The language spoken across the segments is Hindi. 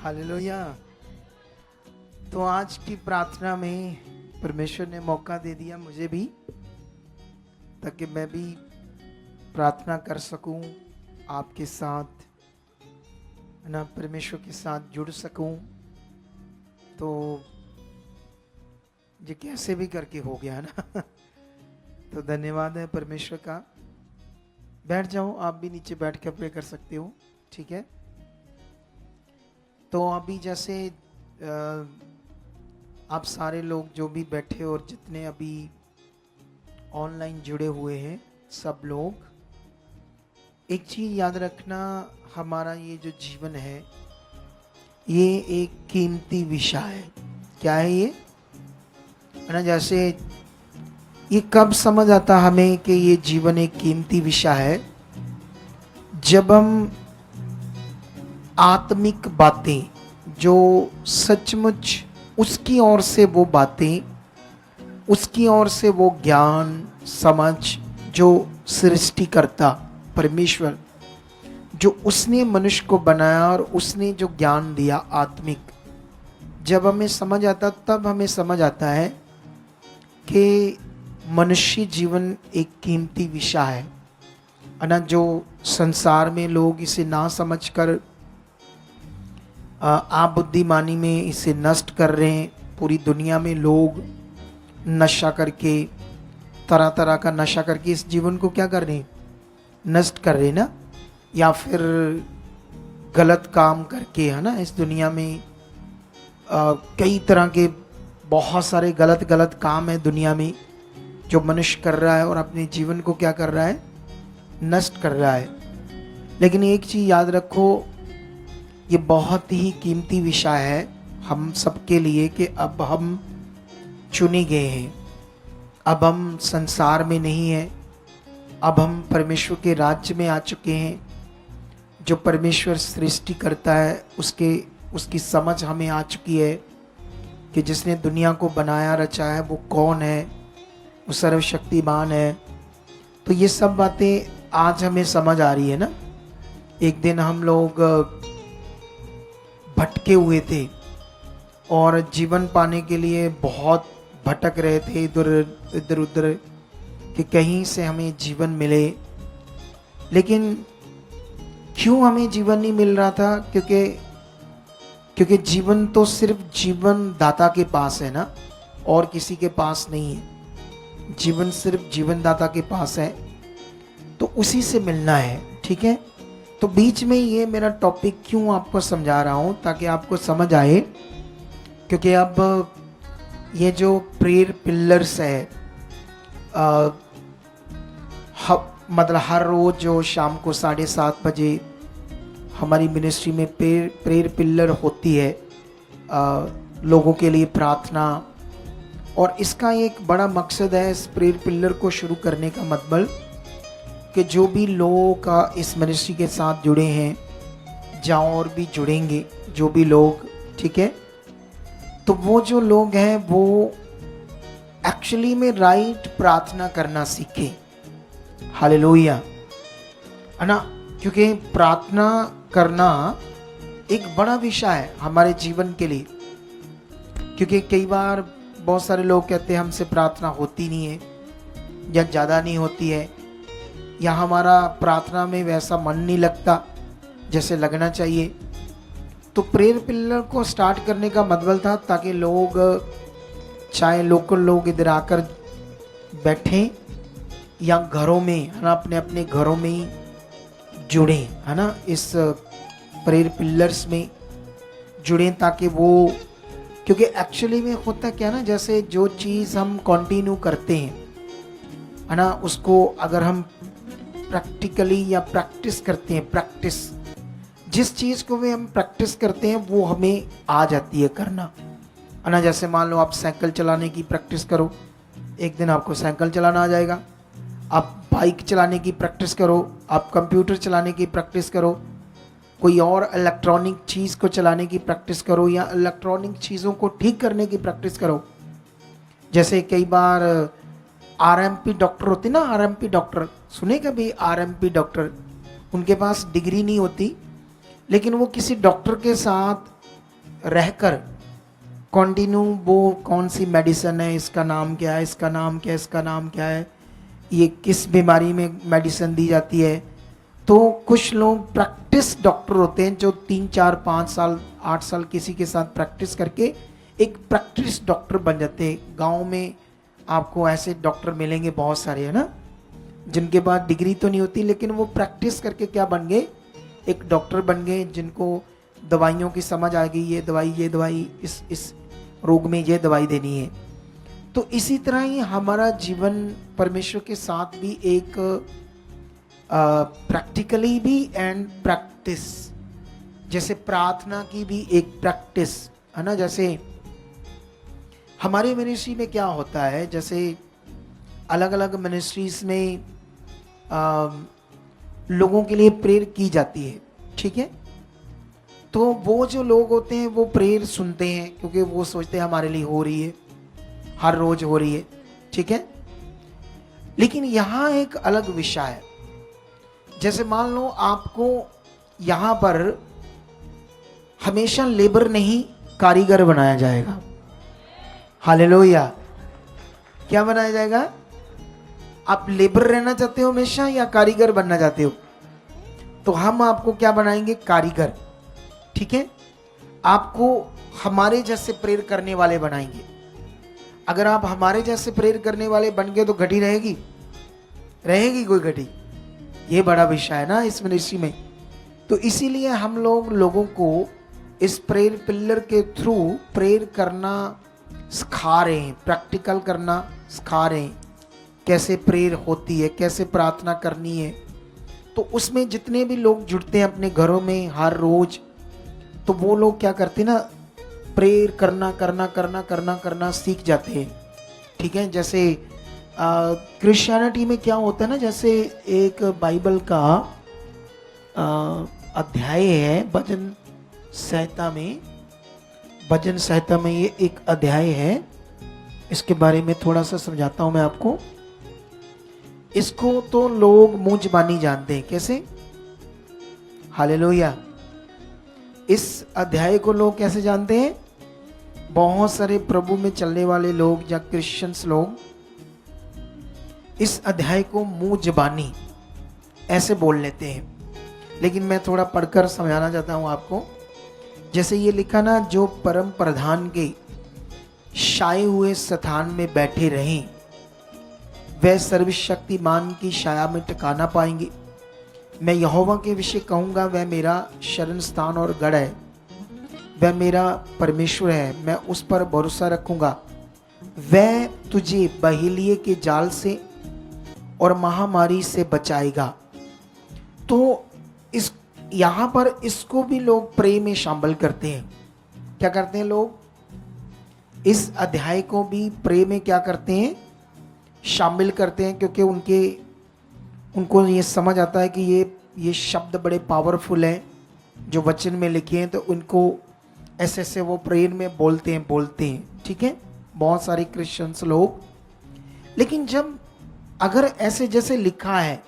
हालेलुया। तो आज की प्रार्थना में परमेश्वर ने मौका दे दिया मुझे भी, ताकि मैं भी प्रार्थना कर सकूं आपके साथ, है ना, परमेश्वर के साथ जुड़ सकूं। तो ये कैसे भी करके हो गया ना। तो धन्यवाद है परमेश्वर का। बैठ जाओ, आप भी नीचे बैठ कर प्रे कर सकते हो, ठीक है। तो अभी जैसे आप सारे लोग जो भी बैठे और जितने अभी ऑनलाइन जुड़े हुए हैं, सब लोग एक चीज़ याद रखना, हमारा ये जो जीवन है ये एक कीमती विषय है। क्या है ये, है ना। जैसे ये कब समझ आता हमें कि ये जीवन एक कीमती विषय है, जब हम आत्मिक बातें जो सचमुच उसकी ओर से वो बातें, उसकी ओर से वो ज्ञान समझ जो सृष्टिकर्ता परमेश्वर, जो उसने मनुष्य को बनाया और उसने जो ज्ञान दिया आत्मिक, जब हमें समझ आता तब हमें समझ आता है कि मनुष्य जीवन एक कीमती विषय है ना। जो संसार में लोग इसे ना समझकर आप बुद्धिमानी में इसे नष्ट कर रहे हैं। पूरी दुनिया में लोग नशा करके, तरह तरह का नशा करके इस जीवन को क्या कर रहे हैं, नष्ट कर रहे हैं ना। या फिर गलत काम करके, है ना, इस दुनिया में कई तरह के बहुत सारे गलत गलत काम है दुनिया में जो मनुष्य कर रहा है और अपने जीवन को क्या कर रहा है, नष्ट कर रहा है। लेकिन एक चीज़ याद रखो, ये बहुत ही कीमती विषय है हम सबके लिए कि अब हम चुने गए हैं। अब हम संसार में नहीं हैं, अब हम परमेश्वर के राज्य में आ चुके हैं। जो परमेश्वर सृष्टि करता है उसकी समझ हमें आ चुकी है कि जिसने दुनिया को बनाया रचा है वो कौन है, वो सर्वशक्तिमान है। तो ये सब बातें आज हमें समझ आ रही है ना। एक दिन हम लोग भटके हुए थे और जीवन पाने के लिए बहुत भटक रहे थे इधर उधर कि कहीं से हमें जीवन मिले। लेकिन क्यों हमें जीवन नहीं मिल रहा था? क्योंकि जीवन तो सिर्फ जीवन दाता के पास है ना, और किसी के पास नहीं है। जीवन सिर्फ जीवन दाता के पास है, तो उसी से मिलना है, ठीक है। तो बीच में ये मेरा टॉपिक क्यों आपको समझा रहा हूँ, ताकि आपको समझ आए। क्योंकि अब ये जो प्रेयर पिलर्स है, मतलब हर रोज़ जो शाम को 7:30 बजे हमारी मिनिस्ट्री में प्रेयर पिलर होती है, लोगों के लिए प्रार्थना। और इसका एक बड़ा मकसद है इस प्रेयर पिलर को शुरू करने का, मतलब कि जो भी लोग इस मिनिस्ट्री के साथ जुड़े हैं, जहाँ और भी जुड़ेंगे जो भी लोग, ठीक है, तो वो जो लोग हैं वो एक्चुअली में राइट प्रार्थना करना सीखें। हालेलुया, है ना। क्योंकि प्रार्थना करना एक बड़ा विषय है हमारे जीवन के लिए। क्योंकि कई बार बहुत सारे लोग कहते हैं हमसे प्रार्थना होती नहीं है, या ज़्यादा नहीं होती है, या हमारा प्रार्थना में वैसा मन नहीं लगता जैसे लगना चाहिए। तो प्रेयर पिलर को स्टार्ट करने का मतलब था ताकि लोग, चाहे लोकल लोग इधर आकर बैठें या घरों में, है ना, अपने अपने घरों में ही जुड़ें, है ना, इस प्रेयर पिलर्स में जुड़ें, ताकि वो, क्योंकि एक्चुअली में होता क्या ना, जैसे जो चीज़ हम कंटिन्यू करते हैं, है ना, उसको अगर हम प्रैक्टिकली या प्रैक्टिस करते हैं, प्रैक्टिस, जिस चीज़ को भी हम प्रैक्टिस करते हैं वो हमें आ जाती है करना, है ना। जैसे मान लो आप साइकिल चलाने की प्रैक्टिस करो, एक दिन आपको साइकिल चलाना आ जाएगा। आप बाइक चलाने की प्रैक्टिस करो, आप कंप्यूटर चलाने की प्रैक्टिस करो, कोई और इलेक्ट्रॉनिक चीज़ को चलाने की प्रैक्टिस करो, या इलेक्ट्रॉनिक चीज़ों को ठीक करने की प्रैक्टिस करो। जैसे कई बार आरएमपी डॉक्टर होते ना, आरएमपी डॉक्टर सुने कभी? आरएमपी डॉक्टर, उनके पास डिग्री नहीं होती, लेकिन वो किसी डॉक्टर के साथ रहकर कंटिन्यू वो कौन सी मेडिसिन है, इसका नाम क्या है, इसका नाम क्या है, इसका नाम क्या है, ये किस बीमारी में मेडिसिन दी जाती है। तो कुछ लोग प्रैक्टिस डॉक्टर होते हैं जो 3 4 5 साल 8 साल किसी के साथ प्रैक्टिस करके एक प्रैक्टिस डॉक्टर बन जाते हैं। गांव में आपको ऐसे डॉक्टर मिलेंगे बहुत सारे, है ना, जिनके पास डिग्री तो नहीं होती लेकिन वो प्रैक्टिस करके क्या बन गए, एक डॉक्टर बन गए, जिनको दवाइयों की समझ आ गई, ये दवाई इस रोग में ये दवाई देनी है। तो इसी तरह ही हमारा जीवन परमेश्वर के साथ भी एक प्रैक्टिकली भी एंड प्रैक्टिस, जैसे प्रार्थना की भी एक प्रैक्टिस है ना। जैसे हमारे मिनिस्ट्री में क्या होता है, जैसे अलग अलग मिनिस्ट्रीज में लोगों के लिए प्रेयर की जाती है, ठीक है। तो वो जो लोग होते हैं वो प्रेयर सुनते हैं क्योंकि वो सोचते हैं हमारे लिए हो रही है, हर रोज हो रही है, ठीक है। लेकिन यहाँ एक अलग विषय है। जैसे मान लो आपको यहाँ पर हमेशा लेबर नहीं कारीगर बनाया जाएगा। हालेलुया। क्या बनाया जाएगा? आप लेबर रहना चाहते हो हमेशा या कारीगर बनना चाहते हो? तो हम आपको क्या बनाएंगे? कारीगर, ठीक है। आपको हमारे जैसे प्रेयर करने वाले बनाएंगे। अगर आप हमारे जैसे प्रेयर करने वाले बन गए तो घटी रहेगी? रहेगी कोई घटी? ये बड़ा विषय है ना इस मिनिस्ट्री में। तो इसीलिए हम लोग लोगों को इस प्रेयर पिलर के थ्रू प्रेयर करना सिखा रहे हैं, प्रैक्टिकल करना सिखा रहे हैं, कैसे प्रेयर होती है, कैसे प्रार्थना करनी है। तो उसमें जितने भी लोग जुड़ते हैं अपने घरों में हर रोज, तो वो लोग क्या करते हैं ना, प्रेयर करना करना करना करना करना सीख जाते हैं, ठीक है। जैसे क्रिश्चियनिटी में क्या होता है ना, जैसे एक बाइबल का अध्याय है भजन संहिता में ये एक अध्याय है। इसके बारे में थोड़ा सा समझाता हूं मैं आपको। इसको तो लोग मुंह ज़बानी जानते हैं। कैसे? हालेलुया। इस अध्याय को लोग कैसे जानते हैं? बहुत सारे प्रभु में चलने वाले लोग या क्रिश्चियंस लोग इस अध्याय को मुंह ज़बानी ऐसे बोल लेते हैं, लेकिन मैं थोड़ा पढ़कर समझाना चाहता हूं आपको। जैसे ये लिखा ना, जो परम प्रधान के छाए हुए स्थान में बैठे रहें वह सर्वशक्तिमान की छाया में ठिकाना पाएंगे। मैं यहोवा के विषय कहूँगा, वह मेरा शरण स्थान और गढ़ है, वह मेरा परमेश्वर है, मैं उस पर भरोसा रखूँगा। वह तुझे बहेलिये के जाल से और महामारी से बचाएगा। तो इस यहाँ पर इसको भी लोग प्रे में शामिल करते हैं। क्या करते हैं लोग? इस अध्याय को भी प्रे में क्या करते हैं? शामिल करते हैं, क्योंकि उनको ये समझ आता है कि ये शब्द बड़े पावरफुल हैं जो वचन में लिखे हैं, तो उनको ऐसे ऐसे वो प्रेयर में बोलते हैं, ठीक है, बहुत सारे क्रिश्चियंस लोग। लेकिन जब अगर ऐसे जैसे लिखा है,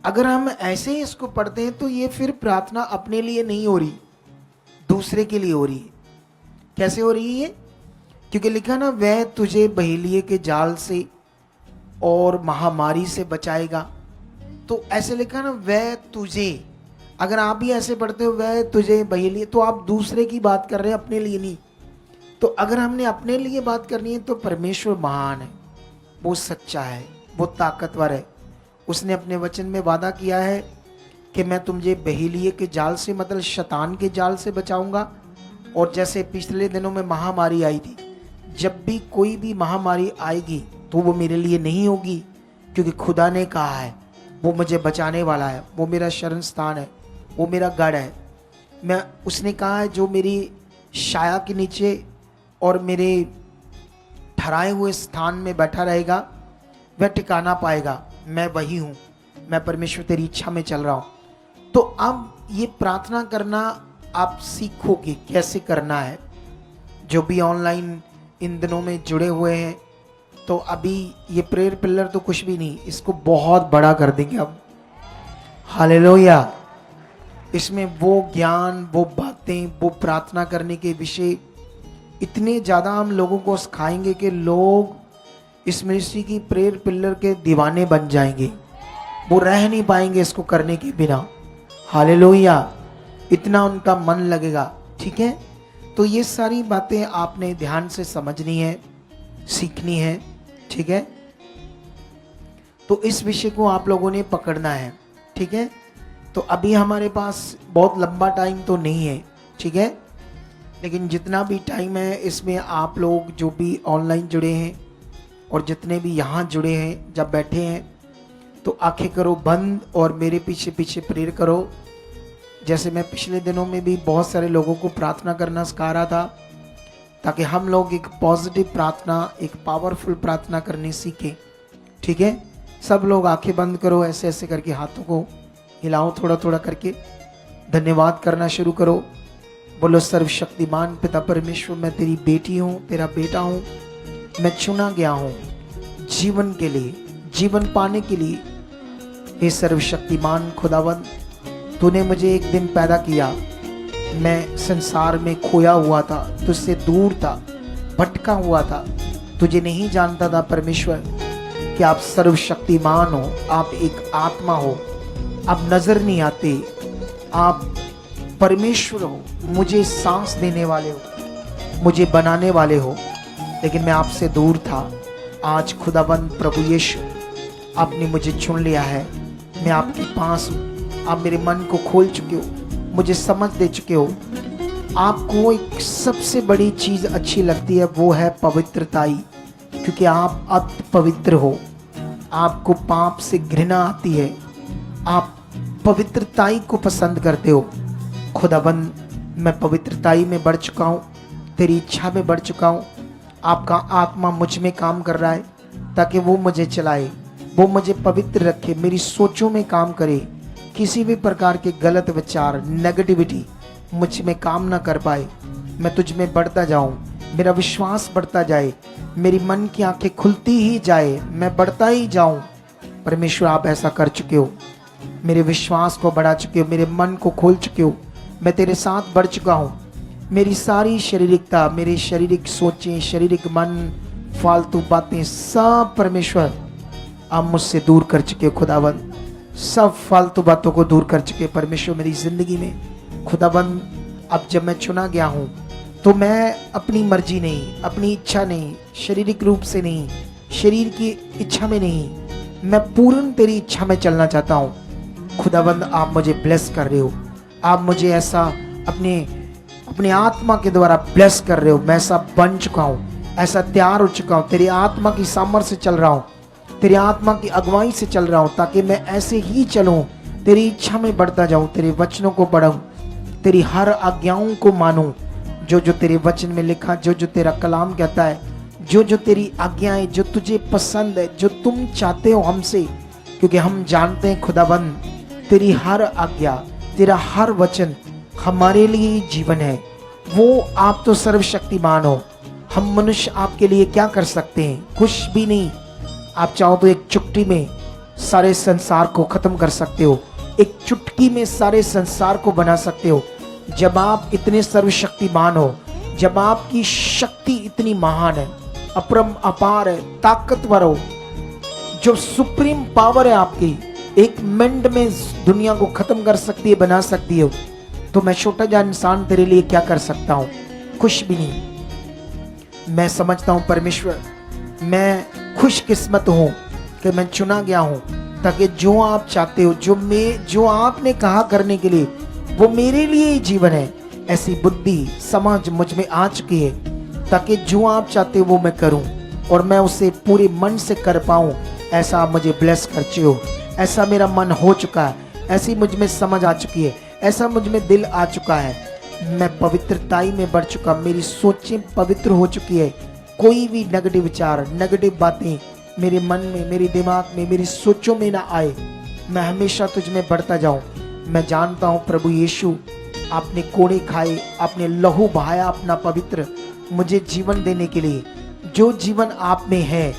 अगर हम ऐसे ही इसको पढ़ते हैं तो ये फिर प्रार्थना अपने लिए नहीं हो रही, दूसरे के लिए हो रही है। कैसे हो रही है? क्योंकि लिखा ना, वह तुझे बहेलिये के जाल से और महामारी से बचाएगा। तो ऐसे लिखा ना, वह तुझे, अगर आप भी ऐसे पढ़ते हो वह तुझे बहेलिये, तो आप दूसरे की बात कर रहे हैं, अपने लिए नहीं। तो अगर हमने अपने लिए बात करनी है तो परमेश्वर महान है, वो सच्चा है, वो ताकतवर है। उसने अपने वचन में वादा किया है कि मैं तुझे बहेलिये के जाल से, मतलब शैतान के जाल से बचाऊंगा। और जैसे पिछले दिनों में महामारी आई थी, जब भी कोई भी महामारी आएगी तो वो मेरे लिए नहीं होगी, क्योंकि खुदा ने कहा है वो मुझे बचाने वाला है, वो मेरा शरण स्थान है, वो मेरा गढ़ है। मैं उसने कहा है जो मेरी छाया के नीचे और मेरे ठहराए हुए स्थान में बैठा रहेगा वह ठिकाना पाएगा। मैं वही हूँ, मैं परमेश्वर तेरी इच्छा में चल रहा हूँ। तो अब ये प्रार्थना करना आप सीखोगे कैसे करना है। जो भी ऑनलाइन इन दिनों में जुड़े हुए हैं, तो अभी ये प्रेयर पिलर तो कुछ भी नहीं, इसको बहुत बड़ा कर देंगे अब। हालेलुया। इसमें वो ज्ञान, वो बातें बातें, वो प्रार्थना करने के विषय इतने ज़्यादा हम लोगों को सिखाएंगे कि लोग इस मिनिस्ट्री की प्रेयर पिलर के दीवाने बन जाएंगे। वो रह नहीं पाएंगे इसको करने के बिना। हालेलुया, इतना उनका मन लगेगा। ठीक है, तो ये सारी बातें आपने ध्यान से समझनी है, सीखनी है। ठीक है, तो इस विषय को आप लोगों ने पकड़ना है। ठीक है, तो अभी हमारे पास बहुत लंबा टाइम तो नहीं है। ठीक है, लेकिन जितना भी टाइम है इसमें आप लोग जो भी ऑनलाइन जुड़े हैं और जितने भी यहाँ जुड़े हैं, जब बैठे हैं तो आंखें करो बंद और मेरे पीछे पीछे प्रेयर करो। जैसे मैं पिछले दिनों में भी बहुत सारे लोगों को प्रार्थना करना सिखा रहा था, ताकि हम लोग एक पॉजिटिव प्रार्थना, एक पावरफुल प्रार्थना करनी सीखें। ठीक है, सब लोग आंखें बंद करो, ऐसे ऐसे करके हाथों को हिलाओ थोड़ा थोड़ा करके, धन्यवाद करना शुरू करो। बोलो, सर्वशक्तिमान पिता परमेश्वर, मैं तेरी बेटी हूँ, तेरा बेटा हूँ, मैं चुना गया हूँ जीवन के लिए, जीवन पाने के लिए। हे सर्वशक्तिमान खुदावंद, तूने मुझे एक दिन पैदा किया, मैं संसार में खोया हुआ था, तुझसे दूर था, भटका हुआ था, तुझे नहीं जानता था परमेश्वर कि आप सर्वशक्तिमान हो, आप एक आत्मा हो, आप नजर नहीं आते, आप परमेश्वर हो, मुझे सांस देने वाले हो, मुझे बनाने वाले हो, लेकिन मैं आपसे दूर था। आज खुदाबंद प्रभु यीशु, आपने मुझे चुन लिया है, मैं आपके पास हूँ, आप मेरे मन को खोल चुके हो, मुझे समझ दे चुके हो। आपको एक सबसे बड़ी चीज़ अच्छी लगती है, वो है पवित्रताई, क्योंकि आप अति पवित्र हो, आपको पाप से घृणा आती है, आप पवित्रताई को पसंद करते हो। खुदाबंद, मैं पवित्रताई में बढ़ चुका हूँ, तेरी इच्छा में बढ़ चुका हूँ। आपका आत्मा मुझ में काम कर रहा है ताकि वो मुझे चलाए, वो मुझे पवित्र रखे, मेरी सोचों में काम करे, किसी भी प्रकार के गलत विचार, नेगेटिविटी मुझ में काम ना कर पाए। मैं तुझ में बढ़ता जाऊं, मेरा विश्वास बढ़ता जाए, मेरी मन की आंखें खुलती ही जाए, मैं बढ़ता ही जाऊं। परमेश्वर, आप ऐसा कर चुके हो, मेरे विश्वास को बढ़ा चुके हो, मेरे मन को खोल चुके हो, मैं तेरे साथ बढ़ चुका हूँ। मेरी सारी शारीरिकता, मेरी शारीरिक सोचें, शारीरिक मन, फालतू बातें सब परमेश्वर आप मुझसे दूर कर चुके हो। खुदाबंद, सब फालतू बातों को दूर कर चुके परमेश्वर मेरी जिंदगी में। खुदाबंद, अब जब मैं चुना गया हूँ तो मैं अपनी मर्जी नहीं, अपनी इच्छा नहीं, शारीरिक रूप से नहीं, शरीर की इच्छा में नहीं, मैं पूर्ण तेरी इच्छा में चलना चाहता हूँ। खुदाबंद, आप मुझे ब्लेस कर रहे हो, आप मुझे ऐसा अपने आत्मा के द्वारा ब्लेस कर रहे हो। मैं ऐसा बन चुका हूँ, ऐसा तैयार हो चुका हूँ, तेरी आत्मा की सामर्थ्य से चल रहा हूँ, तेरी आत्मा की अगुवाई से चल रहा हूँ, ताकि मैं ऐसे ही चलूँ, तेरी इच्छा में बढ़ता जाऊँ, तेरे वचनों को पढ़ूँ, तेरी हर आज्ञाओं को मानूँ, जो जो तेरे वचन में लिखा, जो जो तेरा कलाम कहता है, जो जो तेरी आज्ञाएं, जो तुझे पसंद है, जो तुम चाहते हो हमसे, क्योंकि हम जानते हैं खुदाबंद, तेरी हर आज्ञा, तेरा हर वचन हमारे लिए जीवन है। वो आप तो सर्वशक्तिमान हो, हम मनुष्य आपके लिए क्या कर सकते हैं? कुछ भी नहीं। आप चाहो तो एक चुटकी में सारे संसार को खत्म कर सकते हो, एक चुटकी में सारे संसार को बना सकते हो। जब आप इतने सर्वशक्तिमान हो, जब आपकी शक्ति इतनी महान है, अपरम अपार है, ताकतवर हो, जो सुप्रीम पावर है आपकी, एक मिनट में दुनिया को खत्म कर सकती है, बना सकती है, तो मैं छोटा जा इंसान तेरे लिए क्या कर सकता हूँ? कुछ भी नहीं। मैं समझता हूँ परमेश्वर, मैं खुशकिस्मत हूँ कि मैं चुना गया हूँ, ताकि जो आप चाहते हो, जो आपने कहा करने के लिए, वो मेरे लिए ही जीवन है। ऐसी बुद्धि समझ मुझ में आ चुकी है, ताकि जो आप चाहते हो वो मैं करूं और मैं उसे पूरे मन से कर पाऊं। ऐसा आप मुझे ब्लेस करते हो, ऐसा मेरा मन हो चुका है, ऐसी मुझ में समझ आ चुकी है, ऐसा मुझ में दिल आ चुका है। मैं पवित्रताई में बढ़ चुका, मेरी सोचें पवित्र हो चुकी है। कोई भी नेगेटिव विचार, नेगेटिव बातें मेरे मन में, मेरे दिमाग में, मेरी सोचों में ना आए। मैं हमेशा तुझ में बढ़ता जाऊं। मैं जानता हूं प्रभु यीशु, आपने कोड़े खाए, आपने लहू बहाया अपना पवित्र, मुझे जीवन देने के लिए। जो जीवन आप में है,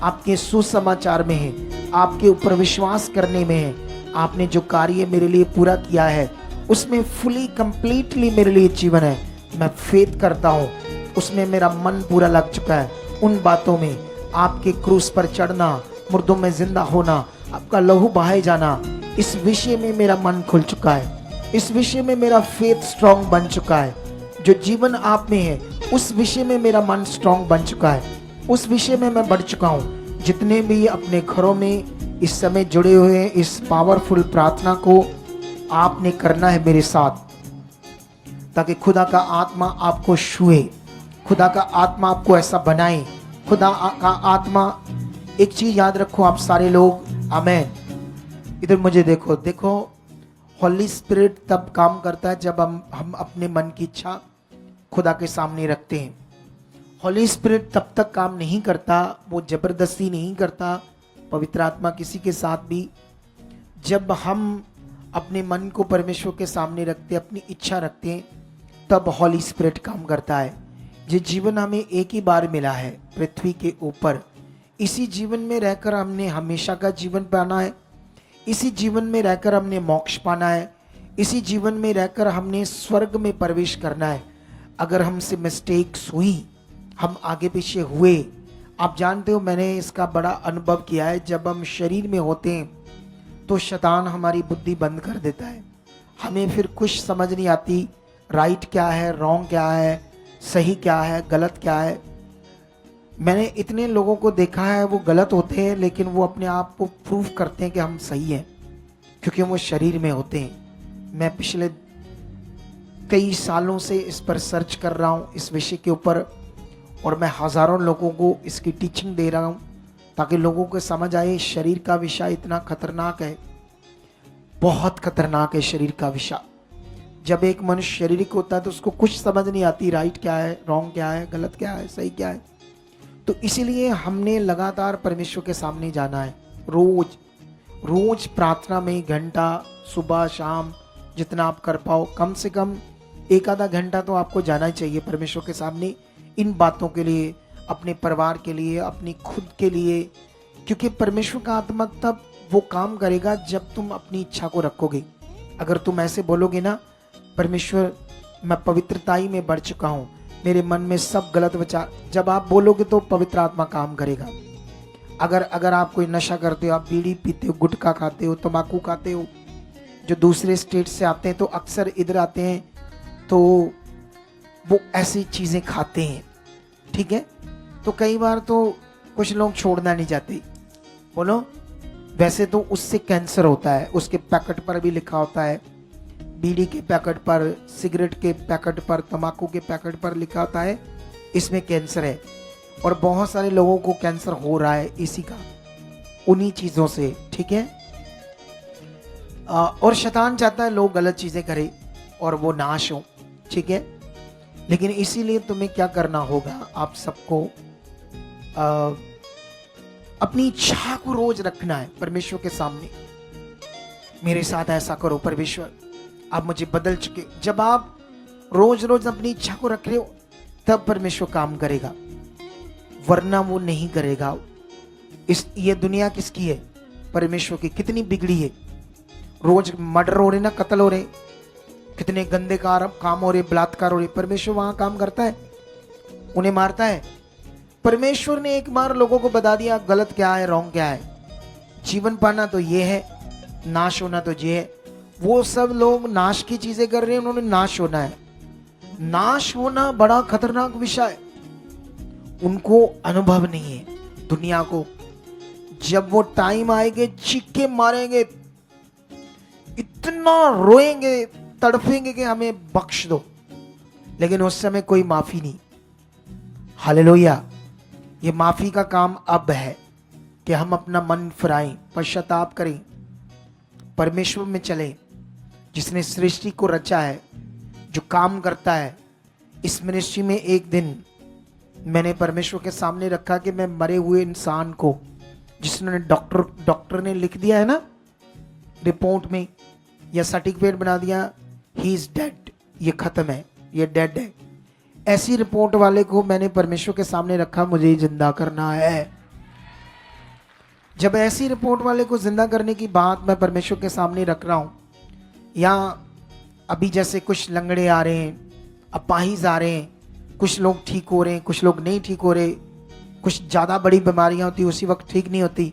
आपके सुसमाचार में है, आपके ऊपर विश्वास करने में है, आपने जो कार्य मेरे लिए पूरा किया है, उसमें फुली कंप्लीटली मेरे लिए जीवन है। मैं फेथ करता हूँ, उसमें मेरा मन पूरा लग चुका है। उन बातों में आपके क्रूस पर चढ़ना, मुर्दों में जिंदा होना, आपका लहू बहाए जाना, इस विषय में मेरा मन खुल चुका है। इस विषय में मेरा फेथ स्ट्रांग बन चुका है। जो जीवन आप में है उस विषय में मेरा मन स्ट्रांग बन चुका है। उस विषय में मैं बढ़ चुका हूँ। जितने भी अपने घरों में इस समय जुड़े हुए हैं, इस पावरफुल प्रार्थना को आपने करना है मेरे साथ, ताकि खुदा का आत्मा आपको छुए, खुदा का आत्मा आपको ऐसा बनाए। खुदा का आत्मा, एक चीज याद रखो आप सारे लोग, आमेन। इधर मुझे देखो, देखो हॉली स्पिरिट तब काम करता है जब हम अपने मन की इच्छा खुदा के सामने रखते हैं। हॉली स्पिरिट तब तक काम नहीं करता, वो जबरदस्ती नहीं करता, पवित्र आत्मा किसी के साथ भी, जब हम अपने मन को परमेश्वर के सामने रखते, अपनी इच्छा रखते हैं, तब हॉली स्पिरिट काम करता है। ये जीवन हमें एक ही बार मिला है पृथ्वी के ऊपर। इसी जीवन में रहकर हमने हमेशा का जीवन पाना है। इसी जीवन में रहकर हमने मोक्ष पाना है। इसी जीवन में रहकर हमने स्वर्ग में प्रवेश करना है। अगर हमसे मिस्टेक्स हुई, हम आगे पीछे हुए, आप जानते हो मैंने इसका बड़ा अनुभव किया है। जब हम शरीर में होते हैं तो शैतान हमारी बुद्धि बंद कर देता है। हमें फिर कुछ समझ नहीं आती, राइट क्या है, रॉन्ग क्या है, सही क्या है, गलत क्या है। मैंने इतने लोगों को देखा है, वो गलत होते हैं लेकिन वो अपने आप को प्रूव करते हैं कि हम सही हैं, क्योंकि वो शरीर में होते हैं। मैं पिछले कई सालों से इस पर सर्च कर रहा हूँ, इस विषय के ऊपर, और मैं हज़ारों लोगों को इसकी टीचिंग दे रहा हूँ, ताकि लोगों को समझ आए शरीर का विषय इतना खतरनाक है, बहुत खतरनाक है शरीर का विषय। जब एक मनुष्य शारीरिक होता है तो उसको कुछ समझ नहीं आती, राइट क्या है, रॉन्ग क्या है, गलत क्या है, सही क्या है। तो इसीलिए हमने लगातार परमेश्वर के सामने जाना है। रोज रोज प्रार्थना में घंटा, सुबह शाम जितना आप कर पाओ, कम से कम एक आधा घंटा तो आपको जाना ही चाहिए परमेश्वर के सामने, इन बातों के लिए, अपने परिवार के लिए, अपनी खुद के लिए। क्योंकि परमेश्वर का आत्मा तब वो काम करेगा जब तुम अपनी इच्छा को रखोगे। अगर तुम ऐसे बोलोगे ना, परमेश्वर मैं पवित्रताई में बढ़ चुका हूँ, मेरे मन में सब गलत विचार, जब आप बोलोगे तो पवित्र आत्मा काम करेगा। अगर आप कोई नशा करते हो, आप बीड़ी पीते हो, गुटखा खाते हो, तंबाकू खाते हो, जो दूसरे स्टेट से आते हैं तो अक्सर इधर आते हैं तो वो ऐसी चीज़ें खाते हैं, ठीक है। तो कई बार तो कुछ लोग छोड़ना नहीं चाहते, बोलो। वैसे तो उससे कैंसर होता है, उसके पैकेट पर भी लिखा होता है, बीड़ी के पैकेट पर, सिगरेट के पैकेट पर, तंबाकू के पैकेट पर लिखा होता है इसमें कैंसर है। और बहुत सारे लोगों को कैंसर हो रहा है इसी का, उन्हीं चीज़ों से, ठीक है। और शैतान चाहता है लोग गलत चीज़ें करें और वो नाश हो, ठीक है। लेकिन इसीलिए तुम्हें क्या करना होगा, आप सबको अपनी इच्छा को रोज रखना है परमेश्वर के सामने। मेरे साथ ऐसा करो परमेश्वर, आप मुझे बदल चुके। जब आप रोज रोज अपनी इच्छा को रख रहे हो तब परमेश्वर काम करेगा, वरना वो नहीं करेगा। ये दुनिया किसकी है? परमेश्वर की। कितनी बिगड़ी है, रोज मर्डर हो रहे ना, कत्ल हो रहे, कितने गंदे काम हो रहे, बलात्कार हो रहे। परमेश्वर वहां काम करता है, उन्हें मारता है? परमेश्वर ने एक बार लोगों को बता दिया गलत क्या है, रॉन्ग क्या है। जीवन पाना तो ये है, नाश होना तो ये है। वो सब लोग नाश की चीजें कर रहे हैं, उन्होंने नाश होना है। नाश होना बड़ा खतरनाक विषय है, उनको अनुभव नहीं है दुनिया को। जब वो टाइम आएंगे, चीखे मारेंगे, इतना रोएंगे, तड़फेंगे कि हमें बख्श दो, लेकिन उस समय कोई माफी नहीं। हालेलुया। ये माफी का काम अब है कि हम अपना मन फिराएं, पश्चाताप करें, परमेश्वर में चलें, जिसने सृष्टि को रचा है, जो काम करता है। इस मिनिस्ट्री में एक दिन मैंने परमेश्वर के सामने रखा कि मैं मरे हुए इंसान को, जिसने डॉक्टर ने लिख दिया है ना रिपोर्ट में या सर्टिफिकेट बना दिया, ही इज डेड, ये खत्म है, ये डेड है, ऐसी रिपोर्ट वाले को मैंने परमेश्वर के सामने रखा, मुझे जिंदा करना है। जब ऐसी रिपोर्ट वाले को जिंदा करने की बात मैं परमेश्वर के सामने रख रहा हूं, या अभी जैसे कुछ लंगड़े आ रहे हैं, अपाहिज आ रहे हैं, कुछ लोग ठीक हो रहे हैं, कुछ लोग नहीं ठीक हो रहे, कुछ ज़्यादा बड़ी बीमारियां होती उसी वक्त ठीक नहीं होती।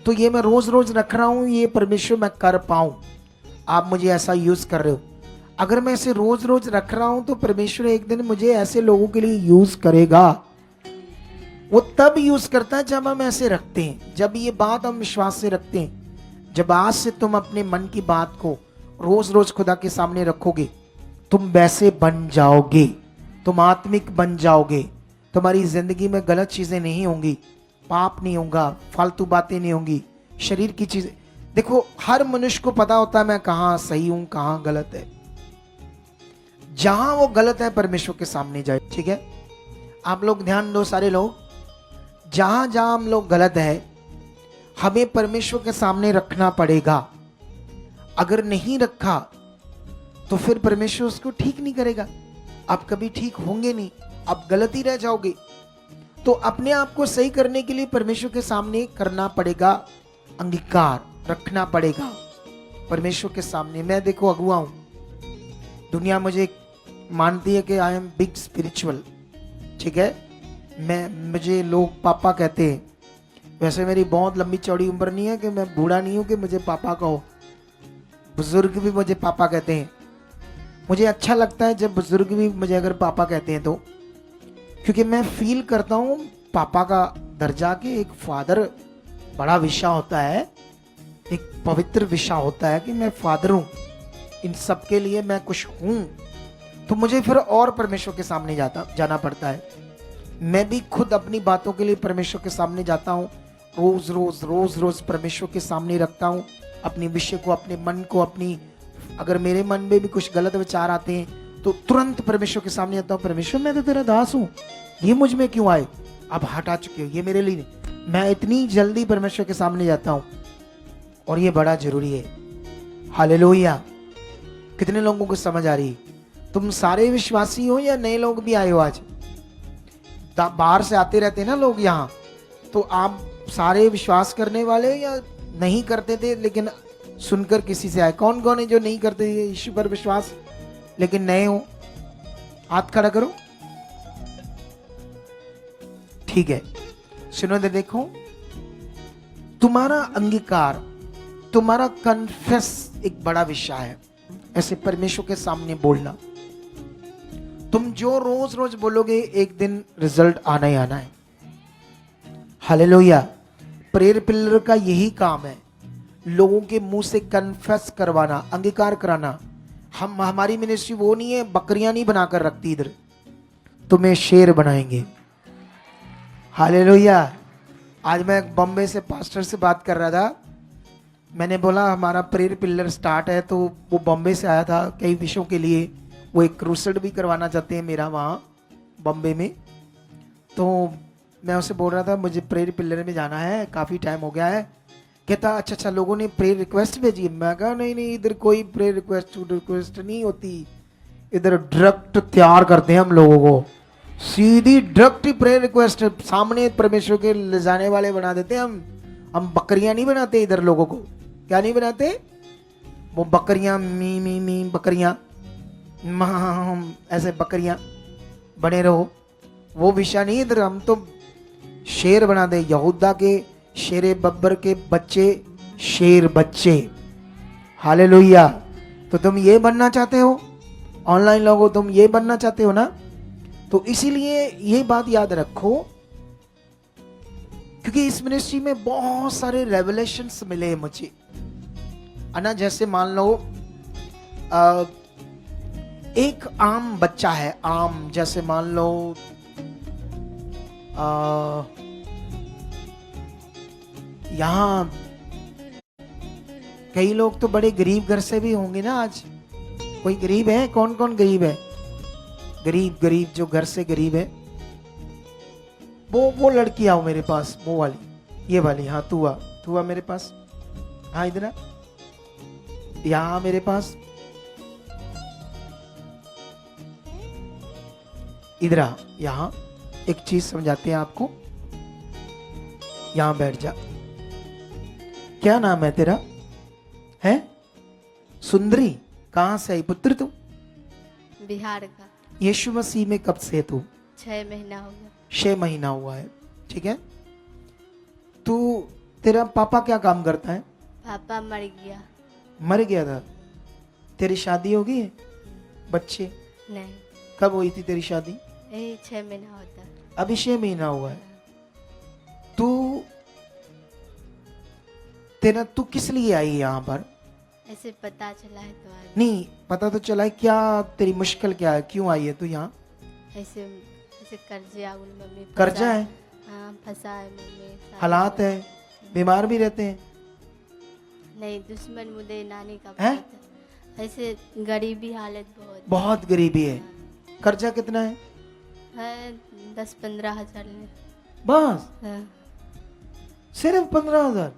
तो ये मैं रोज़ रोज़ रख रहा हूँ, ये परमेश्वर मैं कर पाऊँ, आप मुझे ऐसा यूज़ कर रहे हो। अगर मैं इसे रोज़ रोज़ रख रहा हूँ तो परमेश्वर एक दिन मुझे ऐसे लोगों के लिए यूज़ करेगा। वो तब यूज़ करता है जब हम ऐसे रखते हैं, जब ये बात हम विश्वास से रखते हैं। जब आज से तुम अपने मन की बात को रोज़ रोज़ खुदा के सामने रखोगे, तुम वैसे बन जाओगे, तुम आत्मिक बन जाओगे। तुम्हारी ज़िंदगी में गलत चीज़ें नहीं होंगी, पाप नहीं होगा, फालतू बातें नहीं होंगी, शरीर की चीज़ें। देखो, हर मनुष्य को पता होता है मैं कहाँ सही हूँ, कहाँ गलत है। जहां वो गलत है परमेश्वर के सामने जाए, ठीक है। आप लोग ध्यान दो, सारे लोग, जहां जहां हम लोग गलत है हमें परमेश्वर के सामने रखना पड़ेगा। अगर नहीं रखा तो फिर परमेश्वर उसको ठीक नहीं करेगा, आप कभी ठीक होंगे नहीं, आप गलत ही रह जाओगे। तो अपने आप को सही करने के लिए परमेश्वर के सामने करना पड़ेगा, अंगीकार रखना पड़ेगा परमेश्वर के सामने। मैं देखो अगुआ हूं, दुनिया मुझे मानती है कि आई एम बिग स्पिरिचुअल, ठीक है। मुझे लोग पापा कहते हैं। वैसे मेरी बहुत लंबी चौड़ी उम्र नहीं है कि मैं बूढ़ा नहीं हूं कि मुझे पापा कहो। बुजुर्ग भी मुझे पापा कहते हैं। मुझे अच्छा लगता है जब बुजुर्ग भी मुझे अगर पापा कहते हैं तो, क्योंकि मैं फील करता हूं पापा का दर्जा के एक फादर बड़ा विषय होता है, एक पवित्र विषय होता है कि मैं फादर हूं, इन सब के लिए मैं कुछ हूं। तो मुझे फिर और परमेश्वर के सामने जाना पड़ता है। मैं भी खुद अपनी बातों के लिए परमेश्वर के सामने जाता हूं, रोज रोज परमेश्वर के सामने रखता हूं अपने विषय को, अपने मन को, अपनी, अगर मेरे मन में भी कुछ गलत विचार आते हैं तो तुरंत परमेश्वर के सामने आता हूं। परमेश्वर, मैं तो तेरा दास हूं, ये मुझ में क्यों आए, आप हटा चुके हो, ये मेरे लिए नहीं। मैं इतनी जल्दी परमेश्वर के सामने जाता हूं और ये बड़ा जरूरी है। हालेलुया। कितने लोगों को समझ आ रही है? तुम सारे विश्वासी हो या नए लोग भी आए हो? आज बाहर से आते रहते हैं ना लोग यहाँ, तो आप सारे विश्वास करने वाले या नहीं करते थे लेकिन सुनकर किसी से आए? कौन कौन है जो नहीं करते थे यीशु पर विश्वास लेकिन नए हो? हाथ खड़ा करो। ठीक है, सुनो दे, देखो, तुम्हारा अंगीकार, तुम्हारा कन्फेस एक बड़ा विषय है। ऐसे परमेश्वर के सामने बोलना, तुम जो रोज रोज बोलोगे एक दिन रिजल्ट आना ही आना है। हालेलुया। प्रेयर पिलर का यही काम है, लोगों के मुंह से कन्फेस करवाना, अंगीकार कराना। हमारी मिनिस्ट्री वो नहीं है, बकरियां नहीं बनाकर रखती इधर, तुम्हें शेर बनाएंगे। हालेलुया। आज मैं बॉम्बे से पास्टर से बात कर रहा था, मैंने बोला हमारा प्रेयर पिलर स्टार्ट है, तो वो बॉम्बे से आया था कई विषयों के लिए, वो एक क्रूसेड भी करवाना चाहते हैं मेरा वहाँ बॉम्बे में। तो मैं उसे बोल रहा था मुझे प्रेयर पिलर में जाना है, काफ़ी टाइम हो गया है। कहता अच्छा लोगों ने प्रेयर रिक्वेस्ट भेजी। मैं कहा नहीं, इधर कोई प्रेयर रिक्वेस्ट नहीं होती, इधर डायरेक्ट तैयार करते हैं हम लोगों को, सीधी डायरेक्ट प्रेयर रिक्वेस्ट सामने परमेश्वर के ले जाने वाले बना देते हैं। हम बकरियां नहीं बनाते इधर लोगों को। क्या नहीं बनाते? वो बकरियां, मी बकरियां, ऐसे बकरियां बने रहो, वो विषय नहीं इधर। हम तो शेर बना दे, यहूदा के शेरे बब्बर के बच्चे, शेर बच्चे। हालेलुया। तो तुम ये बनना चाहते हो? ऑनलाइन लोगों, तुम ये बनना चाहते हो ना? तो इसीलिए ये बात याद रखो, क्योंकि इस मिनिस्ट्री में बहुत सारे रेवलेशंस मिले हैं मुझे, है ना। जैसे मान लो एक आम बच्चा है, आम, जैसे मान लो यहाँ कई लोग तो बड़े गरीब घर से भी होंगे ना। आज कोई गरीब है? कौन कौन गरीब है? गरीब जो घर से गरीब है, वो लड़की आओ मेरे पास, वो वाली, ये वाली। हाँ, तू आ मेरे पास। हाँ, इधर यहाँ मेरे पास, इधर आ। यहाँ एक चीज समझाते हैं आपको, यहां बैठ जा। क्या नाम है तेरा? है सुंदरी? कहाँ से आई पुत्र तू? बिहार का। यीशु मसीह में कब से तू? 6 महीना हो गया। 6 महीना हुआ है, ठीक है। तू, तेरा पापा क्या काम करता है? पापा मर गया। मर गया था। तेरी शादी हो गई है? बच्चे? नहीं, कब हुई थी तेरी शादी? यही 6 महीना होता है। अभी 6 महीना हुआ है। तू, तेरा, तू किस लिए आई यहाँ पर? ऐसे पता चला है तो आज। नहीं पता तो चला है, क्या तेरी मुश्किल क्या है, क्यों आई है तू यहाँ? ऐसे ऐसे कर्जे आगुल मम्मी फंसा कर्जा है? हाँ, फंसा है मम्मी। साथ हालात में। है, बीमार भी रहते हैं? नहीं, दुश्मन मुझे नानी का हैं? बहुत है। ऐसे गरीबी हालत बहुत गरीबी है। कर्जा कितना है? है 10-15 हजार ले। बस हाँ। सिर्फ 15,000?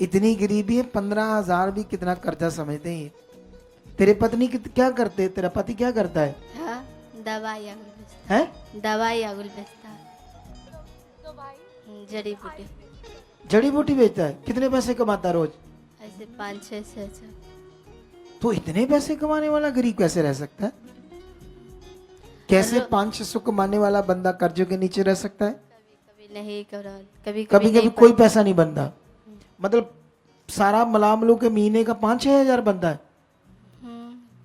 इतनी गरीबी है, 15,000 भी कितना कर्जा समझते हैं। तेरे पत्नी क्या करते हैं? तेरा पति क्या करता है? हाँ, दवाई आगुल बेचता हैं? है। दवाई आगुल बेचता है। जड़ी बूटी। जड़ी बूटी बेचता है। कितने पैसे कमाता है रोज? ऐसे 5-6 हजार। तो इतने पैसे कमाने वाला गरीब कैसे रह सकता है? कैसे हेलो। 500-600 कमाने वाला बंदा कर्जों के नीचे रह सकता है? कभी नहीं करा, कभी कभी नहीं कभी कोई पैसा नहीं बनता। मतलब सारा मलामलों के महीने का 5-6 हजार बनता है।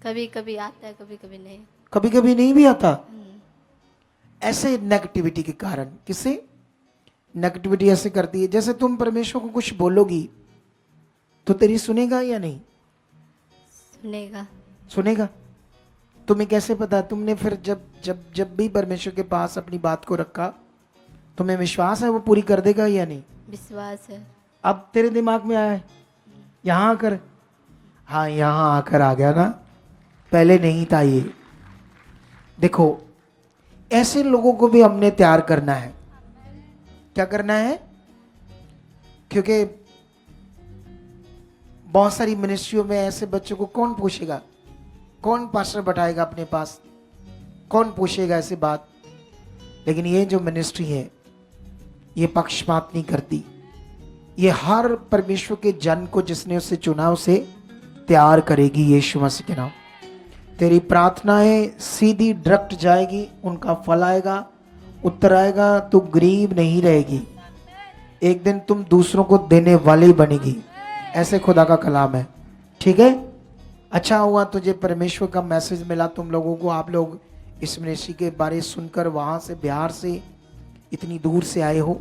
कभी कभी आता है, कभी कभी नहीं। कभी कभी नहीं भी आता। ऐसे नेगेटिविटी के कारण, किससे नेगेटिविटी ऐसे करती है, जैसे तुम परमेश्वर को कुछ बोलोगी तो तेरी सुनेगा या नहीं? सुनेगा। सुनेगा। तुम्हें कैसे पता? तुमने फिर जब भी परमेश्वर के पास अपनी बात को रखा, तुम्हें विश्वास है वो पूरी कर देगा या नहीं? विश्वास है। अब तेरे दिमाग में आया है यहाँ आकर? हाँ, यहाँ आकर आ गया ना, पहले नहीं था ये। देखो, ऐसे लोगों को भी हमने तैयार करना है। क्या करना है? क्योंकि बहुत सारी मिनिस्ट्रियों में ऐसे बच्चों को कौन पूछेगा? कौन पास्टर बैठाएगा अपने पास? कौन पूछेगा ऐसी बात? लेकिन ये जो मिनिस्ट्री है, ये पक्षपात नहीं करती। ये हर परमेश्वर के जन को जिसने उसे चुना उसे तैयार करेगी यीशु मसीह के नाम। तेरी प्रार्थनाएं सीधी डायरेक्ट जाएगी, उनका फल आएगा, उत्तर आएगा। तू गरीब नहीं रहेगी, एक दिन तुम दूसरों को देने वाली बनेगी। ऐसे खुदा का कलाम है, ठीक है। अच्छा हुआ तुझे परमेश्वर का मैसेज मिला। तुम लोगों को, आप लोग इस मिनिस्ट्री के बारे सुनकर वहां से, बिहार से, इतनी दूर से आए हो।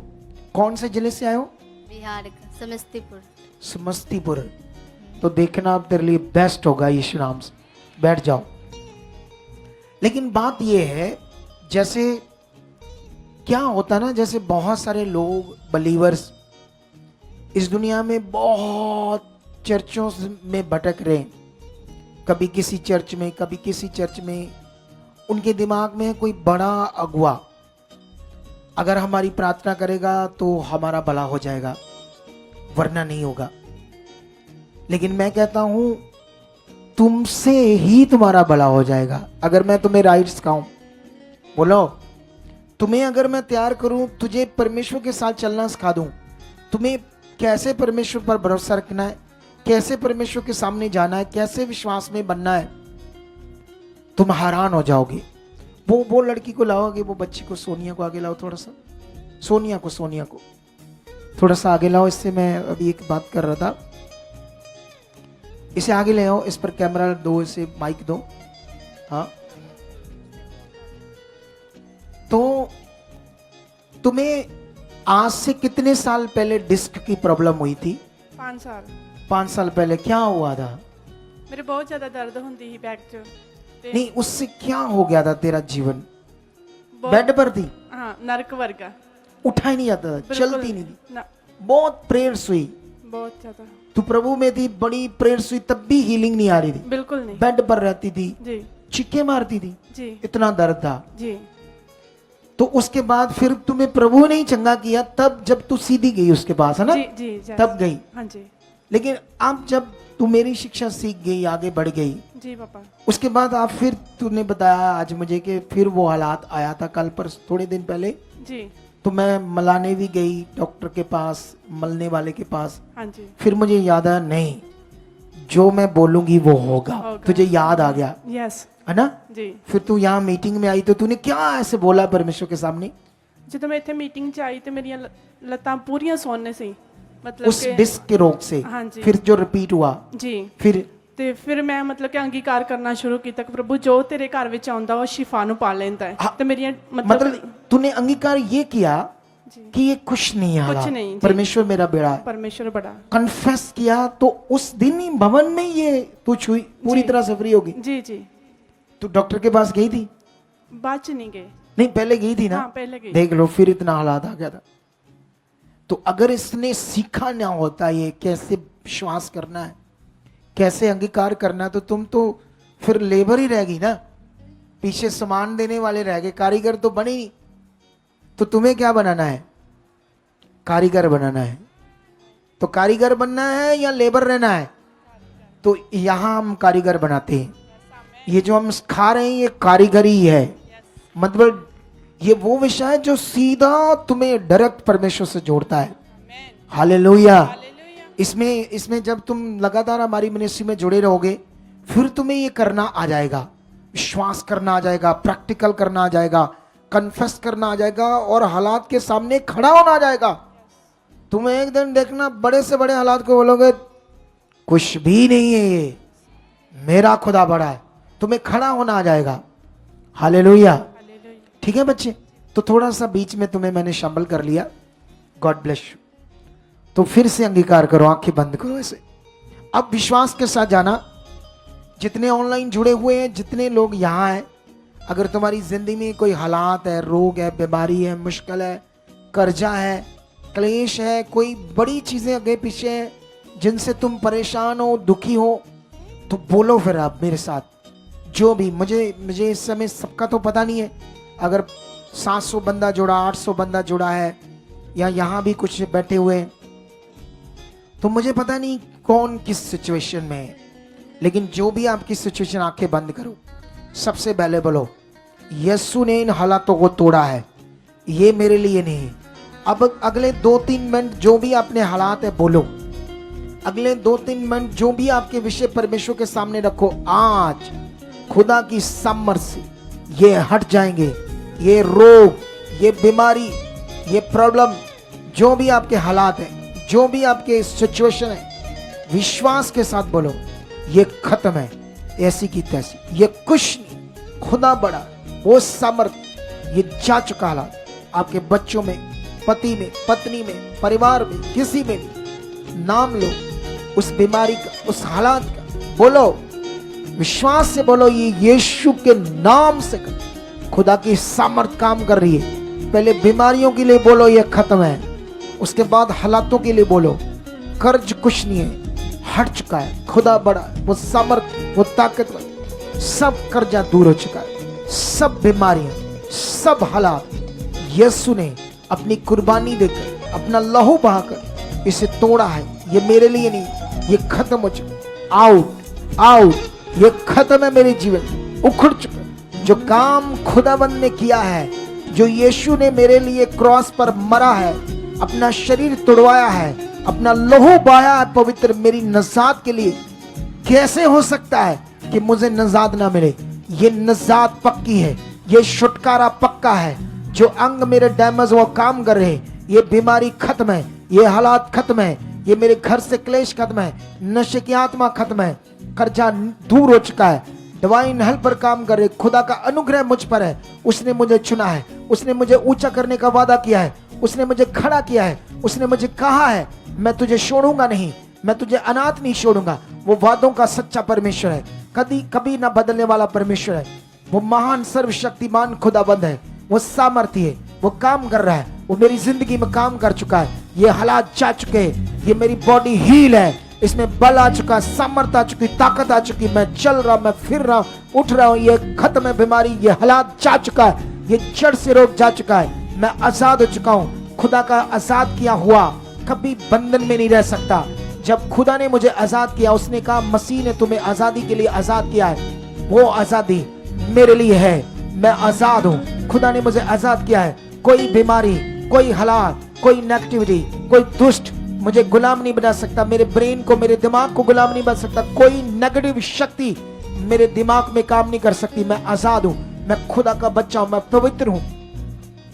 कौन से जिले से आए हो? बिहार का समस्तीपुर। समस्तीपुर। तो देखना अब तेरे लिए बेस्ट होगा यीशु नाम से। बैठ जाओ। लेकिन बात यह है, जैसे क्या होता ना, जैसे बहुत सारे लोग बलीवर्स इस दुनिया में बहुत चर्चों में भटक रहे हैं, कभी किसी चर्च में, कभी किसी चर्च में। उनके दिमाग में कोई बड़ा अगुवा अगर हमारी प्रार्थना करेगा तो हमारा भला हो जाएगा, वरना नहीं होगा। लेकिन मैं कहता हूं, तुमसे ही तुम्हारा भला हो जाएगा। अगर मैं तुम्हें राइट सिखाऊं, बोलो, तुम्हें अगर मैं तैयार करूं, तुझे परमेश्वर के साथ चलना सिखा दूं, तुम्हें कैसे परमेश्वर पर भरोसा रखना है, कैसे परमेश्वर के सामने जाना है, कैसे विश्वास में बनना है, तुम हैरान हो जाओगे। वो लड़की को लाओगे, वो बच्ची को, सोनिया को आगे लाओ थोड़ा सा। सोनिया को थोड़ा सा आगे लाओ। इससे मैं अभी एक बात कर रहा था, इसे आगे ले आओ। इस पर कैमरा दो, इसे माइक दो। हाँ, तो तुम्हें आज से कितने साल पहले डिस्क की प्रॉब्लम हुई थी? 5 साल। 5 साल पहले क्या हुआ था? मेरे बहुत ज्यादा दर्द होती ही बैक च ते नहीं, उससे क्या हो गया था? तेरा जीवन बहुत- बेड पर थी, हाँ, नरक वर्गा। उठा ही नहीं जाता था, बिल्कुल चलती नहीं थी, ना, बहुत प्रेयर्स हुई, बहुत ज्यादा। तू प्रभु में थी, बड़ी प्रेयर्स हुई, तब भी हीलिंग नहीं आ रही थी, बिल्कुल नहीं। बेड पर रहती थी, जी चिक्के मारती थी, जी इतना दर्द था। जी। तो उसके बाद फिर तुम्हें प्रभु ने ही चंगा किया, तब जब तू सीधी गई उसके पास, है ना? जी जी जी। तब गई। हाँ जी लेकिन अब जब तू मेरी शिक्षा सीख गई, आगे बढ़ गई, जी पापा। उसके बाद आप फिर, तूने बताया आज मुझे कि फिर वो हालात आया था कल पर, थोड़े दिन पहले। जी तो मैं मलाने भी गई डॉक्टर के पास, मलने वाले के पास। हाँ जी फिर मुझे याद आया, नहीं, जो मैं बोलूंगी वो होगा। होगा। तुझे याद आ गया यस है ना? जी। फिर तू यहाँ मीटिंग में आई तो तूने क्या ऐसे बोला परमेश्वर के सामने? ਜਦੋਂ ਮੈਂ ਇੱਥੇ ਮੀਟਿੰਗ 'ਚ ਆਈ ਤੇ ਮੇਰੀਆਂ ਲੱਤਾਂ ਪੂਰੀਆਂ ਸੁੰਨ ਸੀ, ਮਤਲਬ उस डिस्क के रोग से हाँ जी। फिर जो रिपीट हुआ, ਜੀ। फिर ਤੇ ਫਿਰ ਮੈਂ ਮਤਲਬ ਕਿ ਅੰਗੀਕਾਰ ਕਰਨਾ ਸ਼ੁਰੂ ਕੀਤਾ ਕਿ ਪ੍ਰਭੂ ਜੋ ਤੇਰੇ ਘਰ ਵਿੱਚ ਆਉਂਦਾ ਉਹ ਸ਼ਿਫਾ ਨੂੰ ਪਾ ਲੈਂਦਾ ਹੈ। ਤੇ ਮੇਰੀਆਂ मतलब तूने अंगीकार ये किया जी। कि ये कुछ नहीं है, कुछ नहीं, जी। परमेश्वर मेरा बेड़ा है। ਪਰਮੇਸ਼ਰ ਬੜਾ। कन्फेस किया तो उस दिन ही भवन में ये तू छुई पूरी जी। तरह से फ्री होगी। ਜੀ जी। तू डॉक्टर के पास गई थी? ਬਾਅਦ 'ਚ ਨਹੀਂ ਗਏ। नहीं, पहले गई थी ना? हाँ पहले गई। देख लो, फिर इतना हालात आ गया था। तो अगर इसने सीखा ना होता ये कैसे विश्वास करना है, कैसे अंगीकार करना है, तो तुम तो फिर लेबर ही रहेगी ना, पीछे सामान देने वाले रह गए, कारीगर तो बने नहीं। तो तुम्हें क्या बनाना है? कारीगर बनाना है। तो कारीगर बनना है या लेबर रहना है? तो यहां हम कारीगर बनाते हैं। ये जो हम खा रहे हैं ये कारीगरी है। मतलब ये वो विषय है जो सीधा तुम्हें डायरेक्ट परमेश्वर से जोड़ता है। हालेलुया। इसमें जब तुम लगातार हमारी मिनिस्ट्री में जुड़े रहोगे, फिर तुम्हें ये करना आ जाएगा, विश्वास करना आ जाएगा, प्रैक्टिकल करना आ जाएगा, कन्फेस करना आ जाएगा और हालात के सामने खड़ा होना आ जाएगा। तुम्हें एक दिन देखना बड़े से बड़े हालात को बोलोगे कुछ भी नहीं है, ये मेरा खुदा बड़ा है, तुम्हें खड़ा होना आ जाएगा। हालेलुया। ठीक है बच्चे? तो थोड़ा सा बीच में तुम्हें मैंने शामिल कर लिया। God bless you. तो फिर से अंगीकार करो, आंखें बंद करो ऐसे। अब विश्वास के साथ जाना। जितने ऑनलाइन जुड़े हुए हैं, जितने लोग यहाँ हैं, अगर तुम्हारी जिंदगी में कोई हालात है, रोग है, बीमारी है, मुश्किल है, कर्जा है, क्लेश है, कोई बड़ी चीजें आगे पीछे हैं जिनसे तुम परेशान हो, दुखी हो, तो बोलो फिर आप मेरे साथ। जो भी मुझे इस समय सबका तो पता नहीं है, अगर 700 बंदा जुड़ा, 800 बंदा जुड़ा है, या यहाँ भी कुछ बैठे हुए हैं, तो मुझे पता नहीं कौन किस सिचुएशन में है, लेकिन जो भी आपकी सिचुएशन, आंखें बंद करो, सबसे पहले बोलो यीशु ने इन हालातों को तोड़ा है, ये मेरे लिए नहीं। अब अगले 2-3 मिनट जो भी अपने हालात है बोलो। अगले 2-3 मिनट जो भी आपके विषय परमेश्वर के सामने रखो। आज खुदा की सामर्थ से ये हट जाएंगे, ये रोग, ये बीमारी, ये प्रॉब्लम, जो भी आपके हालात हैं, जो भी आपके सिचुएशन है, विश्वास के साथ बोलो ये खत्म है, ऐसी की तैसी, ये कुछ नहीं, खुदा बड़ा, वो सामर्थ, ये जा चुका हालात आपके बच्चों में, पति में, पत्नी में, परिवार में, किसी में भी। नाम लो उस बीमारी का, उस हालात का, बोलो विश्वास से बोलो ये यीशु के नाम से खुदा की सामर्थ काम कर रही है। पहले बीमारियों के लिए बोलो ये खत्म है, उसके बाद हालातों के लिए बोलो कर्ज कुछ नहीं है, हट चुका है, खुदा बड़ा, वो सामर्थ, वो ताकतवर, सब कर्जा दूर हो चुका है, सब बीमारियां, सब हालात यीशु ने अपनी कुर्बानी देकर, अपना लहू बहाकर इसे तोड़ा है। ये मेरे लिए नहीं, ये खत्म हो चुका, आउट आउट, ये खत्म है मेरे जीवन, उखड़ चुका। जो काम खुदाबंद ने किया है, जो यीशु ने मेरे लिए क्रॉस पर मरा है, अपना शरीर तोड़वाया है, अपना लहू बहाया है पवित्र मेरी नजात के लिए, कैसे हो सकता है कि मुझे नजात ना मिले? ये नजात पक्की है, ये छुटकारा पक्का है। जो अंग मेरे डैमेज वो काम कर रहे हैं, ये बीमारी खत्म है, ये हालात खत्म है, ये मेरे घर से क्लेश खत्म है, नशे की आत्मा खत्म है, कर्जा दूर हो चुका है, डिवाइन हेल्प पर काम कर रहे, खुदा का अनुग्रह मुझ पर है, उसने मुझे चुना है, उसने मुझे ऊंचा करने का वादा किया है, उसने मुझे खड़ा किया है, उसने मुझे कहा है मैं तुझे छोड़ूंगा नहीं, मैं तुझे अनाथ नहीं छोड़ूंगा। वो वादों का सच्चा परमेश्वर है, कभी कभी ना बदलने वाला परमेश्वर है, वो महान सर्वशक्तिमान खुदाबंद है, वो सामर्थी है, वो काम कर रहा है, वो मेरी जिंदगी में काम कर चुका है। ये हालात जा चुके हैं, ये मेरी बॉडी हील है, इसमें बल आ चुका, सामर्थ आ चुकी, ताकत आ चुकी, मैं चल रहा, मैं फिर रहा, उठ रहा हूँ, ये खत्म है बीमारी, ये हालात जा चुका है, ये जड़ से रोग जा चुका है, मैं आजाद हो चुका हूँ। खुदा का आजाद किया हुआ कभी बंधन में नहीं रह सकता। जब खुदा ने मुझे आजाद किया, उसने कहा मसीह ने तुम्हें आजादी के लिए आजाद किया है, वो आजादी मेरे लिए है, मैं आजाद हूँ, खुदा ने मुझे आजाद किया है। कोई बीमारी, कोई हालात, कोई नेगेटिविटी, कोई दुष्ट मुझे गुलाम नहीं बना सकता, मेरे ब्रेन को, मेरे दिमाग को गुलाम नहीं बना सकता। कोई नेगेटिव शक्ति मेरे दिमाग में काम नहीं कर सकती। मैं आजाद हूं, मैं खुदा का बच्चा हूं, मैं पवित्र हूं,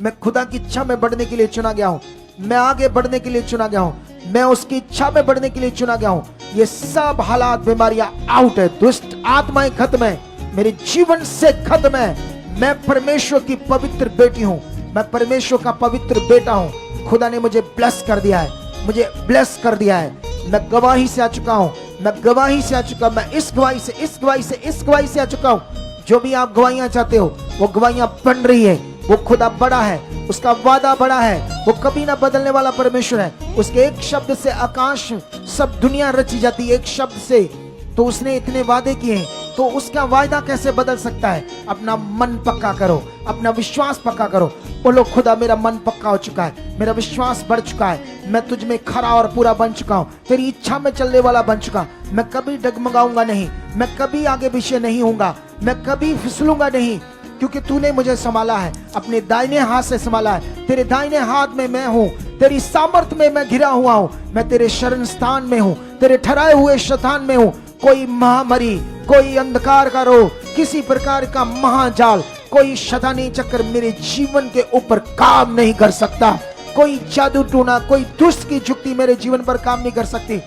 मैं खुदा की इच्छा में बढ़ने के लिए चुना गया हूं, मैं आगे बढ़ने के लिए चुना गया हूं, मैं उसकी इच्छा में बढ़ने के लिए चुना गया हूं। ये सब हालात, बीमारियां आउट है, दुष्ट आत्माएं खत्म है, मेरे जीवन से खत्म है। मैं परमेश्वर की पवित्र बेटी हूं, मैं परमेश्वर का पवित्र बेटा हूं। खुदा ने मुझे ब्लेस कर दिया है, मुझे ब्लेस कर दिया है। मैं गवाही से आ चुका हूं, मैं गवाही से आ चुका, मैं इस गवाही से, इस गवाही से, इस गवाही से आ चुका हूं। जो भी आप गवाहियां चाहते हो वो गवाहियां बन रही है। वो खुदा बड़ा है, उसका वादा बड़ा है, वो कभी ना बदलने वाला परमेश्वर है। उसके एक शब्द से आकाश, सब दुनिया रची जाती है, एक शब्द से। तो उसने इतने वादे किए हैं, तो उसका वायदा कैसे बदल सकता है? अपना मन पक्का करो, अपना विश्वास पक्का करो। बोलो, खुदा मेरा मन पक्का हो चुका है, मेरा विश्वास बढ़ चुका है, मैं तुझ में खरा और पूरा बन चुका हूं, तेरी इच्छा में चलने वाला बन चुका। मैं कभी डगमगाऊंगा नहीं, मैं कभी आगे पीछे नहीं होऊंगा, मैं कभी फिसलूंगा नहीं, क्योंकि तूने मुझे संभाला है, अपने दाहिने हाथ से संभाला है। तेरे दाहिने हाथ में मैं हूं, तेरी सामर्थ में मैं घिरा हुआ हूं, मैं तेरे शरण स्थान में हूं, तेरे ठहराए हुए शतान में हूं। कोई महामारी, कोई अंधकार का रोग, किसी प्रकार का महाजाल, कोई शैतानी चक्कर मेरे जीवन के ऊपर काम नहीं कर सकता। कोई जादू टूना, कोई दुष्ट की जुक्ति मेरे जीवन पर काम नहीं कर सकती।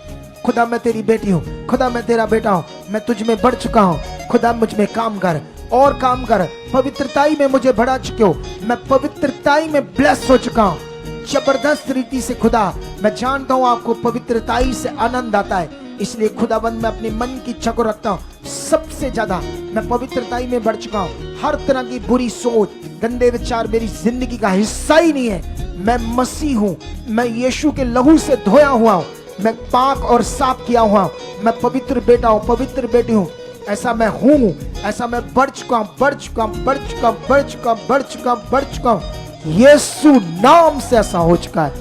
खुदा मैं तेरी बेटी हूं, खुदा मैं तेरा बेटा हूं, मैं तुझ में बढ़ चुका हूं। खुदा मुझ में काम कर और काम कर। पवित्रताई में मुझे बढ़ा चुके हो, मैं पवित्रताई में ब्लेस हो चुका हूं जबरदस्त रीति से। खुदा मैं जानता हूं आपको पवित्रताई से आनंद आता है, इसलिए खुदाबंद मैं अपने मन की इच्छा को रखता हूं। सबसे ज्यादा मैं पवित्रताई में बढ़ चुका हूं। हर तरह की बुरी सोच, गंदे विचार मेरी जिंदगी का हिस्सा ही नहीं है। मैं मसीह हूं, मैं यीशु के लहू से धोया हुआ हूं, मैं पाक और साफ किया हुआ हूं, मैं पवित्र बेटा हूं, पवित्र बेटी हूं। ऐसा मैं हूं, ऐसा मैं बढ़ चुका हूं, बढ़ चुका हूं, बढ़ चुका हूं, बढ़ चुका हूं, बढ़ चुका हूं, बढ़ चुका हूं। यीशु नाम से ऐसा हो चुका है।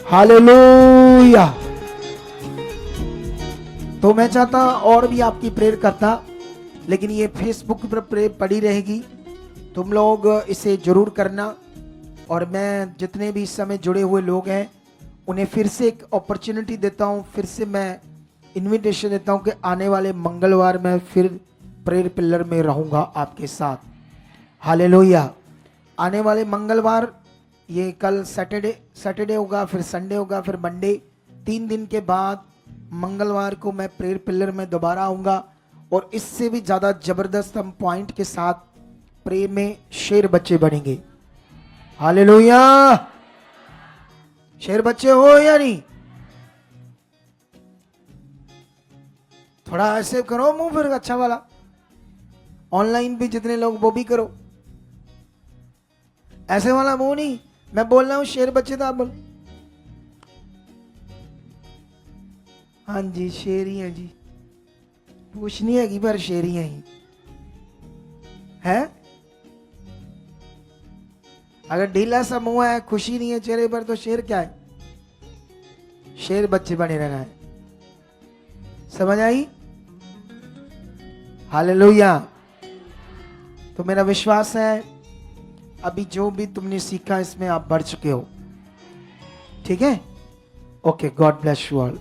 हालेलुया। तो मैं चाहता और भी आपकी प्रेयर करता, लेकिन ये फेसबुक पर प्रेयर पड़ी रहेगी, तुम लोग इसे जरूर करना। और मैं जितने भी इस समय जुड़े हुए लोग हैं उन्हें फिर से एक अपॉर्चुनिटी देता हूं, फिर से मैं इनविटेशन देता हूं कि आने वाले मंगलवार मैं फिर प्रेयर पिलर में रहूंगा आपके साथ। हालेलुया। आने वाले मंगलवार, ये कल सैटरडे होगा, फिर संडे होगा, फिर मंडे, 3 दिन के बाद मंगलवार को मैं प्रेयर पिलर में दोबारा आऊंगा। और इससे भी ज़्यादा ज़बरदस्त हम पॉइंट के साथ प्रे में शेर बच्चे बनेंगे। हालेलुया। शेर बच्चे हो या नहीं? थोड़ा ऐसे करो मुंह फिर अच्छा वाला। ऑनलाइन भी जितने लोग वो भी करो, ऐसे वाला मुंह नहीं। मैं बोल रहा हूं शेर बच्चे, तो आप बोल। हाँ जी, शेर ही है जी, पूछ नहीं है पर शेर ही है। अगर ढीला सा मुंह है, खुशी नहीं है चेहरे पर, तो शेर क्या है? शेर बच्चे बने रहना है। समझ आई? हालेलुया। तो मेरा विश्वास है अभी जो भी तुमने सीखा इसमें आप बढ़ चुके हो। ठीक है? Okay, God bless you all.